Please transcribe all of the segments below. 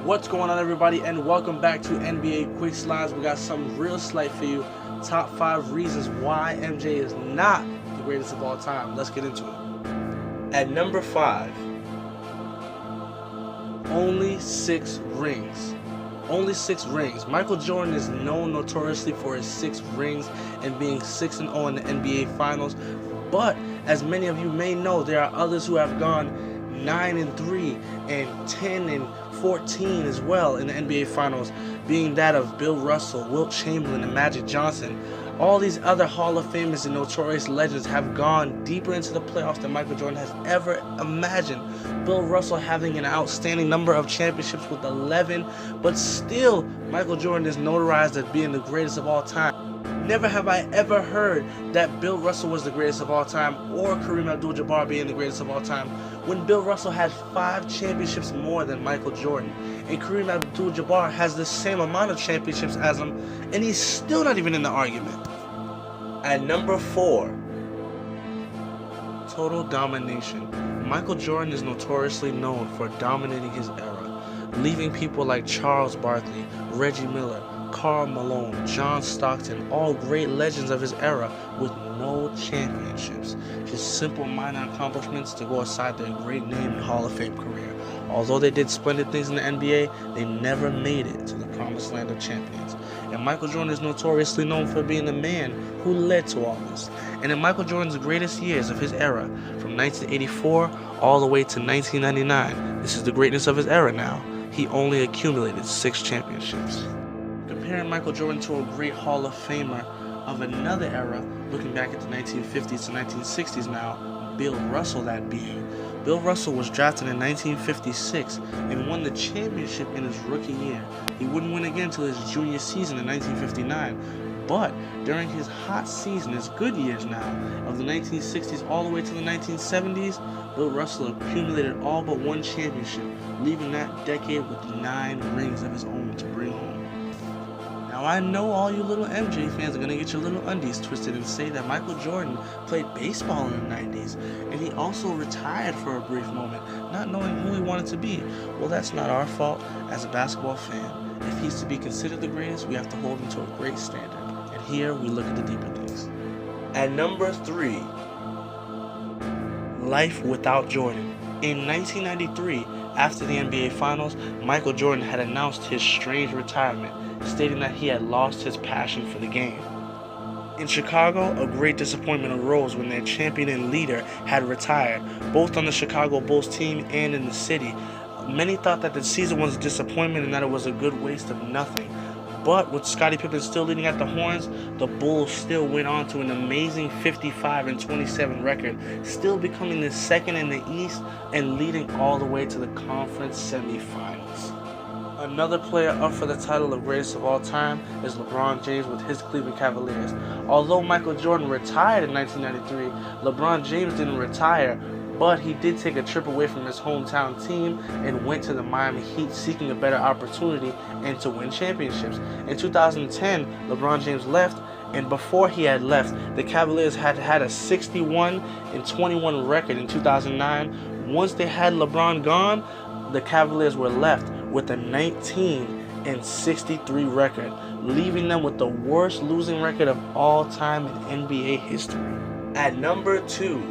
What's going on, everybody, and welcome back to NBA Quick Slides. We got something real slight for you. Top 5 reasons why MJ is not the greatest of all time. Let's get into it. At number 5, only 6 rings. Only 6 rings. Michael Jordan is known notoriously for his 6 rings and being 6-0 in the NBA Finals. But as many of you may know, there are others who have gone 9-3 and 10-14 as well in the NBA Finals, being that of Bill Russell, Wilt Chamberlain, and Magic Johnson. All these other Hall of Famers and notorious legends have gone deeper into the playoffs than Michael Jordan has ever imagined. Bill Russell having an outstanding number of championships with 11, but still Michael Jordan is notarized as being the greatest of all time. Never have I ever heard that Bill Russell was the greatest of all time or Kareem Abdul-Jabbar being the greatest of all time, when Bill Russell has 5 championships more than Michael Jordan, and Kareem Abdul-Jabbar has the same amount of championships as him, and he's still not even in the argument. At number 4, total domination. Michael Jordan is notoriously known for dominating his era, leaving people like Charles Barkley, Reggie Miller, Karl Malone, John Stockton, all great legends of his era, with no championships. Just simple minor accomplishments to go aside their great name and Hall of Fame career. Although they did splendid things in the NBA, they never made it to the promised land of champions. And Michael Jordan is notoriously known for being the man who led to all this. And in Michael Jordan's greatest years of his era, from 1984 all the way to 1999, this is the greatness of his era now, he only accumulated 6 championships. Comparing Michael Jordan to a great Hall of Famer of another era, looking back at the 1950s to 1960s now, Bill Russell that being. Bill Russell was drafted in 1956 and won the championship in his rookie year. He wouldn't win again until his junior season in 1959. But during his hot season, his good years now, of the 1960s all the way to the 1970s, Bill Russell accumulated all but 1 championship, leaving that decade with 9 rings of his own to bring home. Now, I know all you little MJ fans are going to get your little undies twisted and say that Michael Jordan played baseball in the 90s, and he also retired for a brief moment, not knowing who he wanted to be. Well, that's not our fault as a basketball fan. If he's to be considered the greatest, we have to hold him to a great standard. And here, we look at the deeper things. At number 3, life without Jordan. In 1993, after the NBA Finals, Michael Jordan had announced his strange retirement, stating that he had lost his passion for the game. In Chicago, a great disappointment arose when their champion and leader had retired, both on the Chicago Bulls team and in the city. Many thought that the season was a disappointment and that it was a good waste of nothing. But with Scottie Pippen still leading at the horns, the Bulls still went on to an amazing 55-27 record, still becoming the second in the East and leading all the way to the conference semifinals. Another player up for the title of greatest of all time is LeBron James with his Cleveland Cavaliers. Although Michael Jordan retired in 1993, LeBron James didn't retire, but he did take a trip away from his hometown team and went to the Miami Heat seeking a better opportunity and to win championships. In 2010, LeBron James left, and before he had left, the Cavaliers had a 61-21 record in 2009. Once they had LeBron gone, the Cavaliers were left with a 19-63 record, leaving them with the worst losing record of all time in NBA history. At number 2,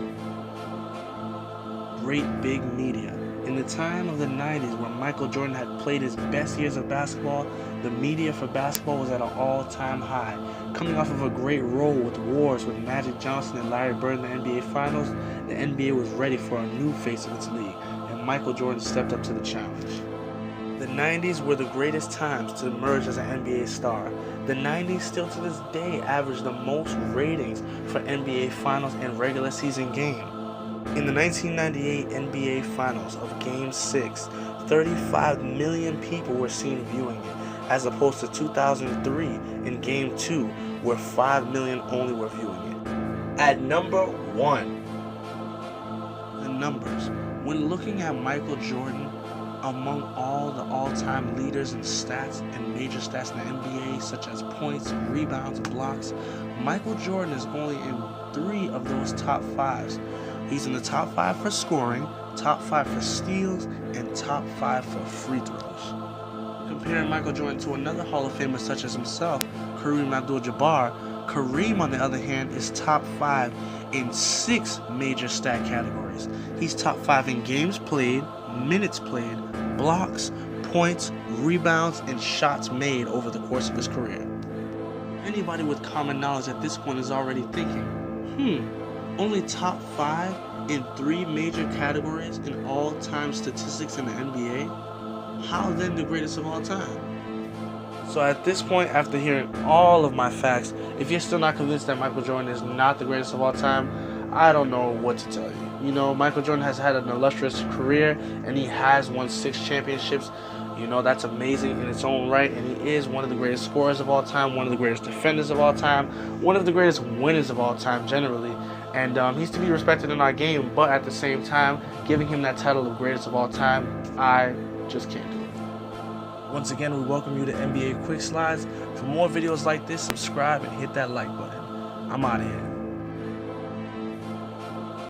great big media. In the time of the 90s, when Michael Jordan had played his best years of basketball, the media for basketball was at an all-time high. Coming off of a great role with wars with Magic Johnson and Larry Bird in the NBA Finals, the NBA was ready for a new face of its league, and Michael Jordan stepped up to the challenge. The 90s were the greatest times to emerge as an NBA star. The 90s still to this day average the most ratings for NBA Finals and regular season game. In the 1998 NBA Finals of Game 6, 35 million people were seen viewing it, as opposed to 2003 in Game 2, where 5 million only were viewing it. At number 1, the numbers. When looking at Michael Jordan, among all the all-time leaders in stats and major stats in the NBA, such as points, rebounds, blocks, Michael Jordan is only in 3 of those top 5s. He's in the top 5 for scoring, top 5 for steals, and top 5 for free throws. comparing Michael Jordan to another Hall of Famer such as himself, Kareem Abdul-Jabbar, Kareem, on the other hand, is top 5 in 6 major stat categories. He's top 5 in games played, minutes played, blocks, points, rebounds, and shots made over the course of his career. Anybody with common knowledge at this point is already thinking, only top 5 in 3 major categories in all-time statistics in the NBA? How then the greatest of all time? So at this point, after hearing all of my facts, if you're still not convinced that Michael Jordan is not the greatest of all time, I don't know what to tell you. You know, Michael Jordan has had an illustrious career, and he has won 6 championships. You know, that's amazing in its own right, and he is one of the greatest scorers of all time, one of the greatest defenders of all time, one of the greatest winners of all time generally. And he's to be respected in our game, but at the same time, giving him that title of greatest of all time, I just can't do it. Once again, we welcome you to NBA Quick Slides. For more videos like this, subscribe and hit that like button. I'm out of here.